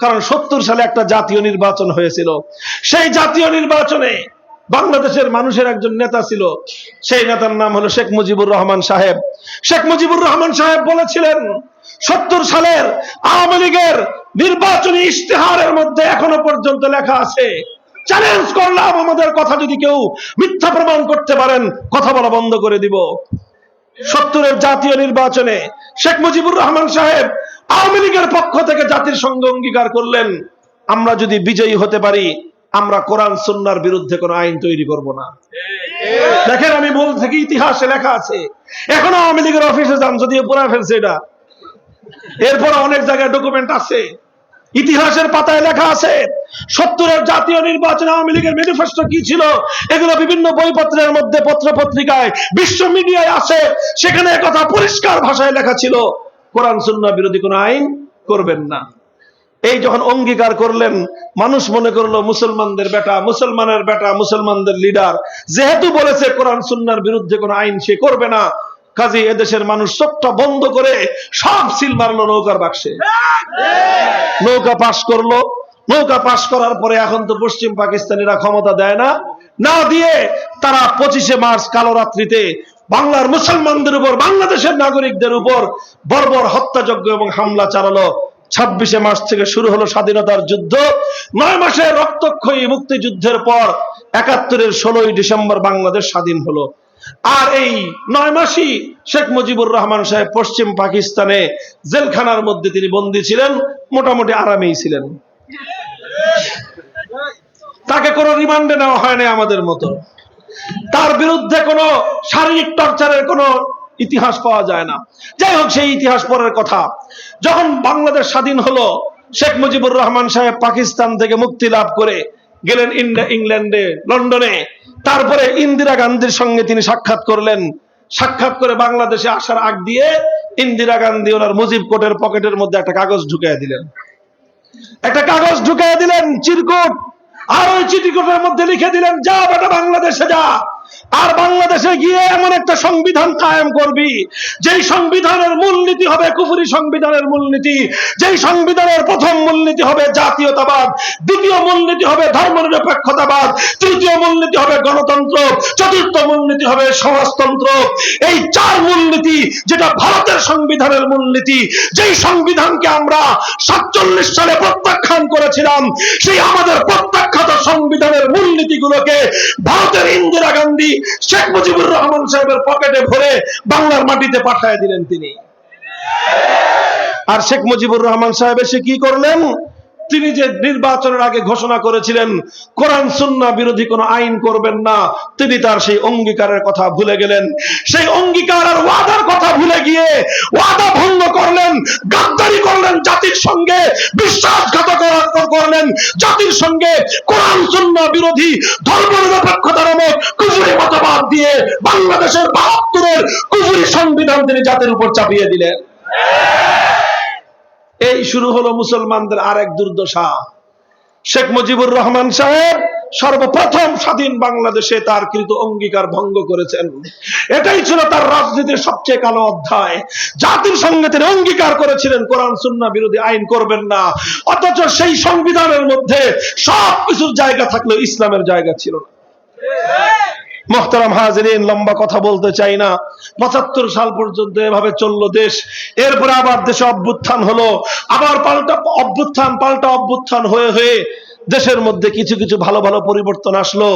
কারণ ৭০ সালে একটা জাতীয় নির্বাচন হয়েছিল। সেই জাতীয় নির্বাচনে বাংলাদেশের মানুষের একজন নেতা ছিল, সেই নেতার নাম হলো শেখ মুজিবুর রহমান সাহেব। শেখ মুজিবুর রহমান সাহেব বলেছিলেন ৭০ সালের আওয়ামী লীগের নির্বাচনী ইশতেহারের মধ্যে এখনো পর্যন্ত লেখা আছে, চ্যালেঞ্জ করলাম আমাদের কথা যদি কেউ মিথ্যা প্রমাণ করতে পারেন কথা বলা বন্ধ করে দিব। ৭০-এর জাতীয় নির্বাচনে শেখ মুজিবুর রহমান সাহেব আওয়ামী লীগের পক্ষ থেকে জাতির সঙ্গে অঙ্গীকার করলেন, আমরা যদি বিজয়ী হতে পারি আমরা কোরআন সুন্নাহর বিরুদ্ধে কোনো আইন তৈরি করব না। দেখেন, আমি বল থেকে ইতিহাসে লেখা আছে, এখন আওয়ামী লীগের অফিসে যান, যদিও পুরা ফেলছে এটা, এরপর অনেক জায়গায় ডকুমেন্ট আছে, ইতিহাসের পাতায় লেখা আছে ৭০-এর জাতীয় নির্বাচনে আওয়ামী লীগের ম্যানিফেস্টো কি ছিল, এগুলো বিভিন্ন বইপত্রের মধ্যে, পত্র পত্রিকায়, বিশ্ব মিডিয়ায় আছে। সেখানে কথা পরিষ্কার ভাষায় লেখা ছিল কোরআন সুন্নাহ বিরোধী কোনো আইন করবেন না। এই যখন অঙ্গীকার করলেন, মানুষ মনে করলো মুসলমানদের বেটা, মুসলমানের বেটা, মুসলমানদের লিডার, যেহেতু বলেছে কোরআন সুন্নাহর বিরুদ্ধে কোনো আইন সে করবে না, কাজী এদেশের মানুষ চোখটা বন্ধ করে সব সিল মারলো নৌকার বাক্সে। নৌকা পাশ করলো। নৌকা পাশ করার পরে এখন তো পশ্চিম পাকিস্তানিরা ক্ষমতা দেয় না, না দিয়ে তারা 25শে মার্চ কালো রাত্রিতে বাংলার মুসলমানদের উপর, বাংলাদেশের নাগরিকদের উপর বর্বর হত্যাযজ্ঞ এবং হামলা চালালো। 26শে মার্চ থেকে শুরু হলো স্বাধীনতার যুদ্ধ। 9 মাসের রক্তক্ষয়ী মুক্তিযুদ্ধের পর 71-এর 16ই ডিসেম্বর বাংলাদেশ স্বাধীন হলো। আর এই 9 মাসই শেখ মুজিবুর রহমান সাহেব পশ্চিম পাকিস্তানে জেলখানার মধ্যে তিনি বন্দী ছিলেন, মোটামুটি আরামেই ছিলেন। তাকে কোনো রিমান্ডে নেওয়া হয়নি আমাদের মতো। তার বিরুদ্ধে কোনো শারীরিক টর্চারের কোনো ইতিহাস পাওয়া যায় না। যাই হোক, সেই ইতিহাস পরের কথা। যখন বাংলাদেশ স্বাধীন হলো, শেখ মুজিবুর রহমান সাহেব পাকিস্তান থেকে মুক্তি লাভ করে গেলেন ইংল্যান্ডে, লন্ডনে। তারপরে ইন্দিরা গান্ধীর সঙ্গে তিনি সাক্ষাৎ করলেন। সাক্ষাৎ করে বাংলাদেশে আসার আগ দিয়ে ইন্দিরা গান্ধী ওনার মুজিব কোটের পকেটের মধ্যে একটা কাগজ ঢুকিয়ে দিলেন, চিরকুট। আর ওই চিঠিকুটের মধ্যে লিখে দিলেন, যা বেটা বাংলাদেশে যা, আর বাংলাদেশে গিয়ে এমন একটা সংবিধান কায়েম করবি যেই সংবিধানের মূলনীতি হবে কুফরি সংবিধানের মূলনীতি, যেই সংবিধানের প্রথম মূলনীতি হবে জাতীয়তাবাদ, দ্বিতীয় মূলনীতি হবে ধর্মনিরপেক্ষতাবাদ, তৃতীয় মূলনীতি হবে গণতন্ত্র, চতুর্থ মূলনীতি হবে সমাজতন্ত্র। এই 4 মূলনীতি যেটা ভারতের সংবিধানের মূলনীতি, যেই সংবিধানকে আমরা 47 সালে প্রত্যাখ্যান করেছিলাম, সেই আমাদের প্রত্যাখ্যাত সংবিধানের মূলনীতিগুলোকে ভারতের ইন্দিরা গান্ধী শেখ মুজিবুর রহমান সাহেবের পকেটে ভরে বাংলার মাটিতে পাঠিয়ে দিলেন তিনি। আর শেখ মুজিবুর রহমান সাহেব এসে কি করলেন, তিনি যে নির্বাচনের আগে ঘোষণা করেছিলেন কোরআন সুন্নাহ বিরোধী কোনো আইন করবেন না, তিনি তার সেই অঙ্গীকারের কথা ভুলে গেলেন। সেই অঙ্গীকার আর ওয়াদার কথা ভুলে গিয়ে ওয়াদা ভঙ্গ করলেন, গাদ্দারি করলেন জাতির সঙ্গে, বিশ্বাসঘাতকতা করলেন জাতির সঙ্গে, কোরআন সুন্নাহ বিরোধী ধর্মনিরপেক্ষতা নামক কুফরি মতবাদ দিয়ে বাংলাদেশের 72-এর কুফরি সংবিধান তিনি জাতির উপর চাপিয়ে দিলেন। এই শুরু হলো মুসলমানদের আরেক দুর্দশা। শেখ মুজিবুর রহমান সাহেব সর্বপ্রথম স্বাধীন বাংলাদেশে তার কৃত অঙ্গীকার ভঙ্গ করেছেন। এটাই ছিল তার রাজনীতির সবচেয়ে কালো অধ্যায়। জাতির সঙ্গে তিনি অঙ্গীকার করেছিলেন কোরআন সুন্নাহ বিরোধী আইন করবেন না, অথচ সেই সংবিধানের মধ্যে সবকিছুর জায়গা থাকলেও ইসলামের জায়গা ছিল না। মোহতারাম হাজিরিন, লম্বা কথা বলতে চাই না। 75 সাল পর্যন্ত এভাবে চললো দেশ। এরপরে আবার দেশে অভ্যুত্থান হলো, আবার পাল্টা অভ্যুত্থান হয়ে হয়ে দেশের মধ্যে কিছু কিছু ভালো ভালো পরিবর্তন আসলো।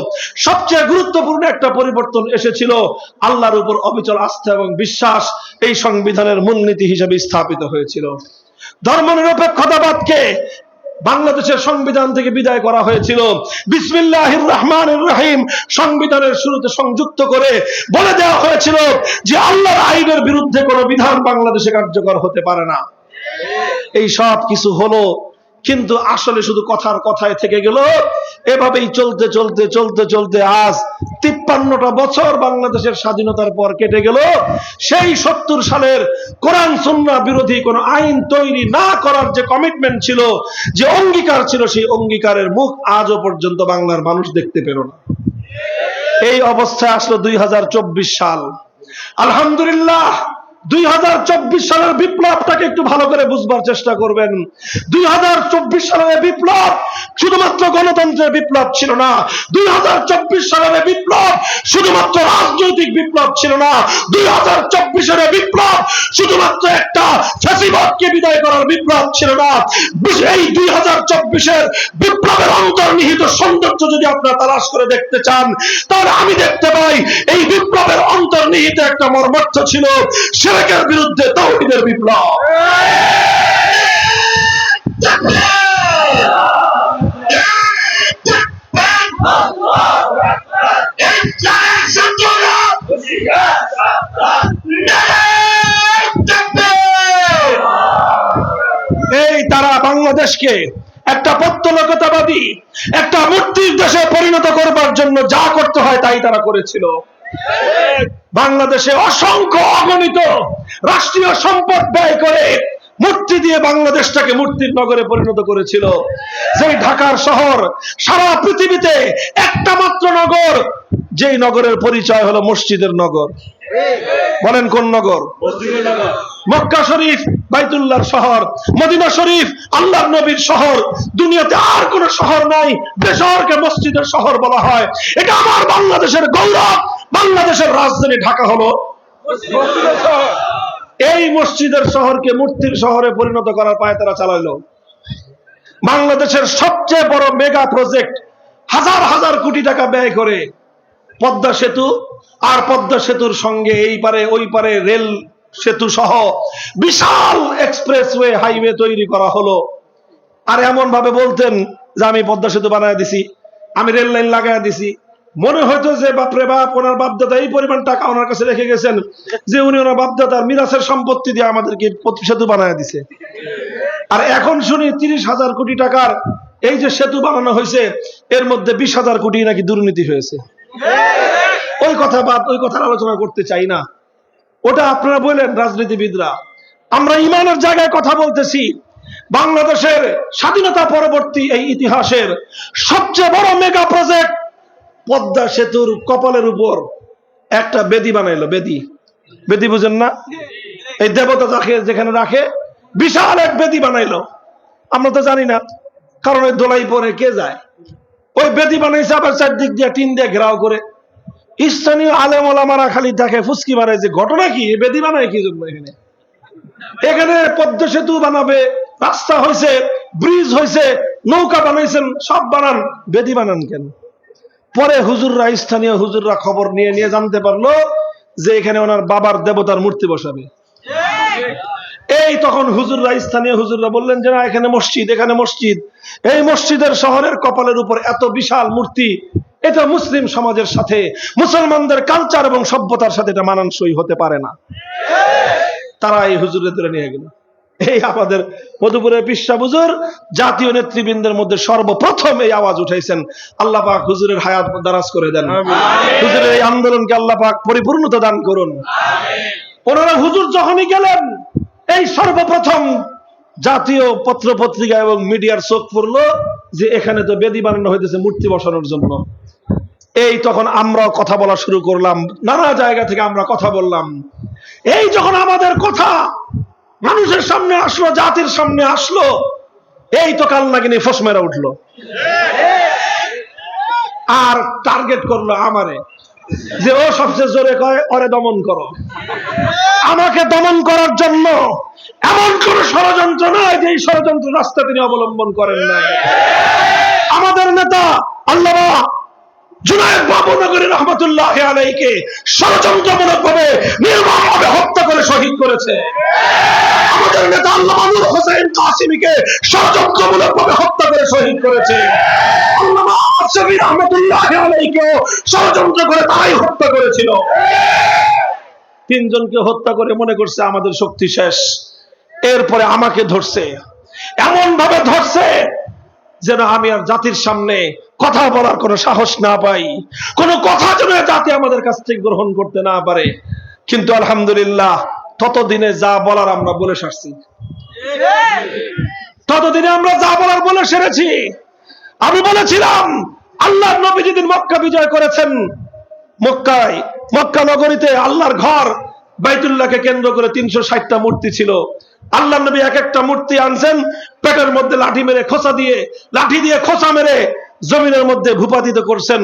সবচেয়ে গুরুত্বপূর্ণ একটা পরিবর্তন এসেছিল, আল্লাহর উপর অবিচল আস্থা এবং বিশ্বাস এই সংবিধানের মূলনীতি হিসেবে স্থাপিত হয়েছিল। ধর্মনিরপেক্ষতাবাদকে বাংলাদেশের সংবিধান থেকে বিদায় করা হয়েছিল। বিসমিল্লাহির রহমানির রহিম সংবিধানের শুরুতে সংযুক্ত করে বলে দেওয়া হয়েছিল যে আল্লাহর আইনের বিরুদ্ধে কোনো বিধান বাংলাদেশে কার্যকর হতে পারে না। এই সব কিছু হলো, কিন্তু আসলে শুধু কথার কথায় থেকে গেল। এভাবেই চলতে চলতে চলতে চলতে আজ 53টা বছর বাংলাদেশের স্বাধীনতার পর কেটে গেল। সেই 70 সালের কোরআন সুন্নাহ বিরোধী কোন আইন তৈরি না করার যে কমিটমেন্ট ছিল, যে অঙ্গীকার ছিল, সেই অঙ্গীকারের মুখ আজও পর্যন্ত বাংলার মানুষ দেখতে পেল না। এই অবস্থায় আসলো 2024 সাল। আলহামদুলিল্লাহ, 2024 সালের বিপ্লবটাকে একটু ভালো করে বুঝবার চেষ্টা করবেন। 2024 সালের বিপ্লব শুধুমাত্র গণতন্ত্রের বিপ্লব ছিল না। 2024 সালের বিপ্লব শুধুমাত্র রাজনৈতিক বিপ্লব ছিল না। 2024 সালের বিপ্লব শুধুমাত্র একটা ফ্যাসিবাদকে বিদায় করার বিপ্লব ছিল না। এই 2024 বিপ্লবের অন্তর্নিহিত সৌন্দর্য যদি আপনারা তালাশ করে দেখতে চান, তাহলে আমি দেখতে পাই এই বিপ্লবের অন্তর্নিহিত একটা মর্মার্থ ছিল শিরকের বিরুদ্ধে তাওহীদের বিপ্লব। এই তারা বাংলাদেশকে একটা পত্তলিকতাবাদী, একটা মূর্তির দেশে পরিণত করবার জন্য যা করতে হয় তাই তারা করেছিল। বাংলাদেশে অসংখ্য অগণিত রাষ্ট্রীয় সম্পদ ব্যয় করে মূর্তি দিয়ে বাংলাদেশটাকে মূর্তির নগরে পরিণত করেছিল। যেই ঢাকার শহর সারা পৃথিবীতে একটা মাত্র নগর, যেই নগরের পরিচয় হলো মসজিদের নগর। বলেন কোন নগর? মক্কা শরীফ বাইতুল্লাহর শহর, মদিনা শরীফ আল্লাহর নবীর শহর। দুনিয়াতে আর কোন শহর নাই যে শহরকে মসজিদের শহর বলা হয়। এটা আমার বাংলাদেশের গৌরব। বাংলাদেশের রাজধানী ঢাকা হলো মসজিদের শহর। এই মসজিদের শহরকে মূর্তির শহরে পরিণত করার পায় তারা চালাইলো। বাংলাদেশের সবচেয়ে বড় মেগা প্রজেক্ট, হাজার হাজার কোটি টাকা ব্যয় করে পদ্মা সেতু, আর পদ্মা সেতুর সঙ্গে এই পারে ওই পারে রেল সেতু সহ বিশাল এক্সপ্রেসওয়ে হাইওয়ে তৈরি করা হলো। আর এমন ভাবে বলতেন যে আমি পদ্মা সেতু বানায় দিছি, আমি রেল লাইন লাগায় দিছি। মনে হয়তো যে বাপরে বাপ, ওনার বাপদাদা এই পরিমাণ টাকা ওনার কাছে রেখে গেছেন যে উনি ওনার বাপদাদার মিরাসের সম্পত্তি দিয়ে আমাদেরকে সেতু বানায় দিছে। আর এখন শুনি 30,000 কোটি টাকার এই যে সেতু বানানো হয়েছে, এর মধ্যে 20,000 কোটি নাকি দুর্নীতি হয়েছে। ওই কথা বাদ, ওই কথার আলোচনা করতে চাই না। ওটা আপনারা বলেন রাজনীতিবিদরা। আমরা ইমানের জায়গায় কথা বলতেছি। বাংলাদেশের স্বাধীনতা পরবর্তী এই ইতিহাসের সবচেয়ে বড় মেগা প্রজেক্ট পদ্মা সেতুর কপালের উপর একটা বেদি বানাইলো। বেদি, বেদি বুঝেন না? এই দেবতা যাকে যেখানে রাখে বিশাল এক বেদি বানাইলো। আমরা তো জানি না, কারণ ওই দোলাই পরে কে যায়। ওই বেদি বানাইছে, আবার চারদিক দিয়ে টিন দিয়ে ঘেরাও করে। স্থানীয় আলেম ওলামারা খালি দেখে ফুসকি মারে যে ঘটনা কি, বেদি বানায় কি জন্য এখানে? এখানে পদ্মা সেতু বানাবে, রাস্তা হয়েছে, ব্রিজ হয়েছে, নৌকা বানাইছেন, সব বানান, বেদি বানান কেন? পরে হুজুররা, স্থানীয় হুজুররা খবর নিয়ে নিয়ে জানতে পারলো যে এখানে ওনার বাবার দেবতার মূর্তি বসাবে। এই তখন হুজুররা, স্থানীয় হুজুররা বললেন যে না, এখানে মসজিদ, এখানে মসজিদ। এই মসজিদের শহরের কপালের উপর এত বিশাল মূর্তি, এটা মুসলিম সমাজের সাথে, মুসলমানদের কালচার এবং সভ্যতার সাথে এটা মানানসই হতে পারে না। তারা এই হুজুরে তুলে নিয়ে গেল। এই আমাদের মধুপুরের পিসা হুজুর জাতীয় নেতৃবৃন্দের মধ্যে সর্বপ্রথম এই আওয়াজ উঠাইছেন। আল্লাহ পাক হুজুরের হায়াত দারাজ করে দেন। হুজুরের এই আন্দোলনকে আল্লাহ পাক পরিপূর্ণতা দান করুন। ওনারা হুজুর যখনই গেলেন, এই সর্বপ্রথম জাতীয় পত্র পত্রিকা এবং মিডিয়ার চোখ পড়লো যে এখানে তো বেদি বানানো হইতেছে মূর্তি বসানোর জন্য। এই তখন আমরাও কথা বলা শুরু করলাম, নানা জায়গা থেকে আমরা কথা বললাম। এই যখন আমাদের কথা মানুষের সামনে আসলো, জাতির সামনে আসলো, এই তো কাল নাকি ফস মেরা উঠলো আর টার্গেট করলো আমারে, যে ও সবচেয়ে জোরে কয় ওরে দমন করো। আমাকে দমন করার জন্য এমন কোন ষড়যন্ত্র নয় যে এই ষড়যন্ত্র রাস্তা তিনি অবলম্বন করেন না। আমাদের নেতা আল্লামা জুনায়েদ বাবুনগরী রহমতুল্লাহ আলাইহিকে ষড়যন্ত্রমূলকভাবে নির্মমভাবে হত্যা করে শহীদ করেছে। আমাদের নেতা আল্লামা নূর হোসেন কাসিমীকে ষড়যন্ত্রমূলকভাবে হত্যা করে শহীদ করেছে। আল্লামা আশরাফী রহমতুল্লাহ আলাইহিকে ষড়যন্ত্র করে তাই হত্যা করেছিল। তিনজনকে হত্যা করে মনে করছে আমাদের শক্তি শেষ। এরপরে আমাকে ধরছে, এমন ভাবে ধরছে যেন আমি আর জাতির সামনে কথা বলার কোনো সাহস না পাই, কোনো কথা যেন জাতি আমাদের কাছ থেকে গ্রহণ করতে না পারে। কিন্তু আলহামদুলিল্লাহ ততদিনে যা বলার আমরা বলে সারছি, ততদিনে আমরা যা বলার বলে সেরেছি। আমি বলেছিলাম আল্লাহর নবী যেদিন মক্কা বিজয় করেছেন, মক্কা নগরীতে আল্লাহর ঘর বাইতুল্লাহকে কেন্দ্র করে 360টা মূর্তি ছিল। আল্লাহ নবী এক একটা মূর্তি আনছেন, পেটের মধ্যে লাঠি মেরে খোঁচা দিয়ে, লাঠি দিয়ে খোঁচা মেরে জমিনের মধ্যে ভূপাতিত করছেন।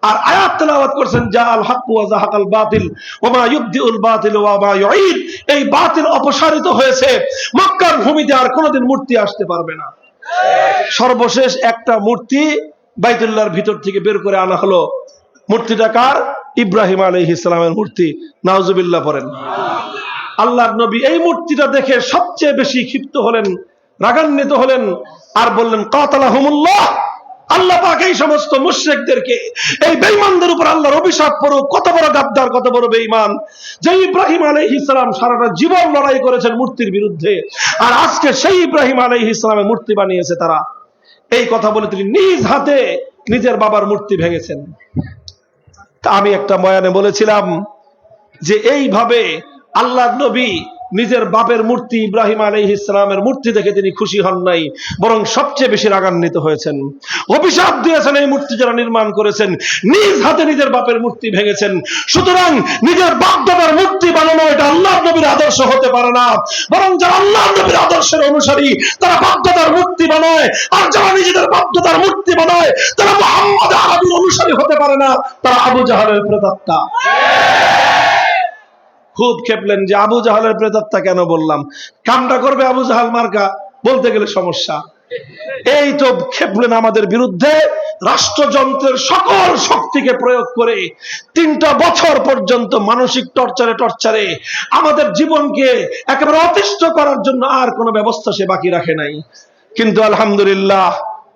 আর আয়াত তেলাওয়াত করছেন, জাআল হাক্কু ওয়া যাহাকাল বাতিল ওয়া মা ইউবদিউল বাতিল ওয়া মা ইউঈদ। এই বাতিল অপসারিত হয়েছে, মক্কার ভূমিতে আর কোনোদিন মূর্তি আসতে পারবে না। সর্বশেষ একটা মূর্তি বাইতুল্লাহর ভিতর থেকে বের করে আনা হলো। মূর্তিটা কার? ইব্রাহিম আলাইহিস সালামের মূর্তি। নাউজুবিল্লাহ পড়েন। আল্লাহর নবী এই মূর্তিটা দেখে সবচেয়ে বেশি ক্ষিপ্ত হলেন, রাগান্বিত হলেন, আর বললেন কাতালাহুমুল্লাহ, আল্লাহ পাক এই সমস্ত মুশরিকদেরকে, এই বেঈমানদের উপর আল্লাহর অভিশাপ পড়ুক। কত বড় গাদ্দার, কত বড় বেঈমান, যে ইব্রাহিম আলাইহিস সালাম সারাটা জীবন লড়াই করেছেন মূর্তির বিরুদ্ধে, আর আজকে সেই ইব্রাহিম আলাইহিস সালামের মূর্তি বানিয়েছে তারা। এই কথা বলে তিনি নিজ হাতে নিজের বাবার মূর্তি ভেঙেছেন। তা আমি একটা বয়ানে বলেছিলাম যে এইভাবে আল্লাহর নবী নিজের বাপের মূর্তি ইব্রাহিম আলাইহিস সালামের মূর্তি দেখে তিনি খুশি হন নাই, বরং সবচেয়ে বেশি রাগান্বিত হয়েছেন। অভিশাপ দিয়েছেন এই মূর্তি যারা নির্মাণ করেছেন, নিজ হাতে নিজের বাপের মূর্তি ভেঙেছেন। সুতরাং নিজের বাপ দাদার মূর্তি বানানো এটা আল্লাহর নবীর আদর্শ হতে পারে না, বরং যারা আল্লাহর নবীর আদর্শের অনুসারী তারা বাপ দাদার মূর্তি বানায়, আর যারা নিজেদের বাপ দাদার মূর্তি বানায় তারা মুহাম্মদ আরবির অনুসারী হতে পারে না, তারা আবু জাহালের প্রেতাত্মা। খুব খেপলেন যে আবু জাহালের প্রেতাত্মা কেন বললাম, কামটা করবে আবু জাহাল মার্কা, বলতে গেলে সমস্যা। এই তো খেপলেন আমাদের বিরুদ্ধে, রাষ্ট্রযন্ত্রের সকল শক্তিকে প্রয়োগ করে 3টা বছর পর্যন্ত মানসিক টর্চারে আমাদের জীবনকে একেবারে অতিষ্ঠ করার জন্য আর কোনো ব্যবস্থা সে বাকি রাখে নাই। কিন্তু আলহামদুলিল্লাহ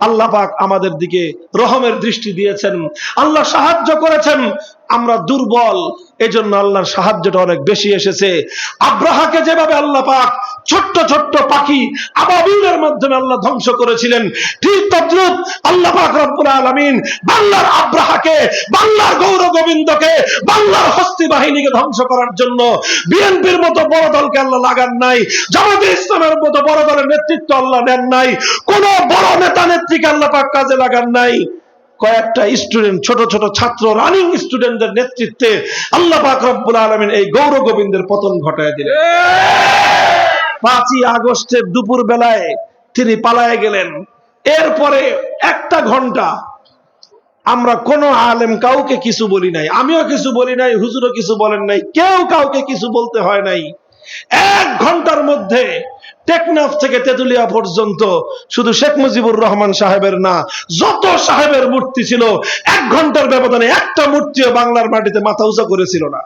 আল্লাহ পাক আমাদের দিকে রহমের দৃষ্টি দিয়েছেন, আল্লাহ সাহায্য করেছেন। আমরা দুর্বল, এজন্য আল্লাহর সাহায্যটা অনেক বেশি এসেছে। আব্রাহাকে যেভাবে আল্লাহ পাক ছোট্ট ছোট্ট পাখি আবাবিলের মাধ্যমে আল্লাহ ধ্বংস করেছিলেন, ঠিক তদ্রুপ আল্লাহ পাক রব্বুল আলামিন বাংলার আব্রাহাকে, বাংলার গৌর গোবিন্দকে, বাংলার হস্তি বাহিনীকে ধ্বংস করার জন্য বিএনপির মতো বড় দলকে আল্লাহ লাগান নাই, জামাতে ইসলামের মতো বড় দলের নেতৃত্ব আল্লাহ নেন নাই, কোন বড় নেতা নেত্রীকে আল্লাহ পাক কাজে লাগান নাই। কয়েকটা স্টুডেন্ট, ছোট ছোট ছাত্র, রানিং স্টুডেন্টদের নেতৃত্বে আল্লাহ পাক রব্বুল আলামিন এই গৌর গোবিন্দের পতন ঘটায় দিলেন। 5ই আগস্টের দুপুর বেলায় তিনি পালায়ে গেলেন। এরপরে 1টা ঘন্টা আমরা কোন আলেম কাউকে কিছু বলি নাই, আমিও কিছু বলি নাই, হুজুরও কিছু বলেন নাই, কেউ কাউকে কিছু বলতে হয় নাই। 1 ঘন্টার মধ্যে টেকনাফ থেকে তেতুলিয়া পর্যন্ত শুধু শেখ মুজিবুর রহমান সাহেবের না, যত সাহেবের মূর্তি ছিল 1 ঘন্টার ব্যবধানে একটা মূর্তিও বাংলার মাটিতে মাথা উঁচা করেছিল না।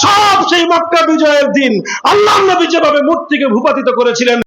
সব সেই মক্কা বিজয়ের দিন আল্লাহর নবী যেভাবে মূর্তিকে ভূপাতিত করেছিলেন,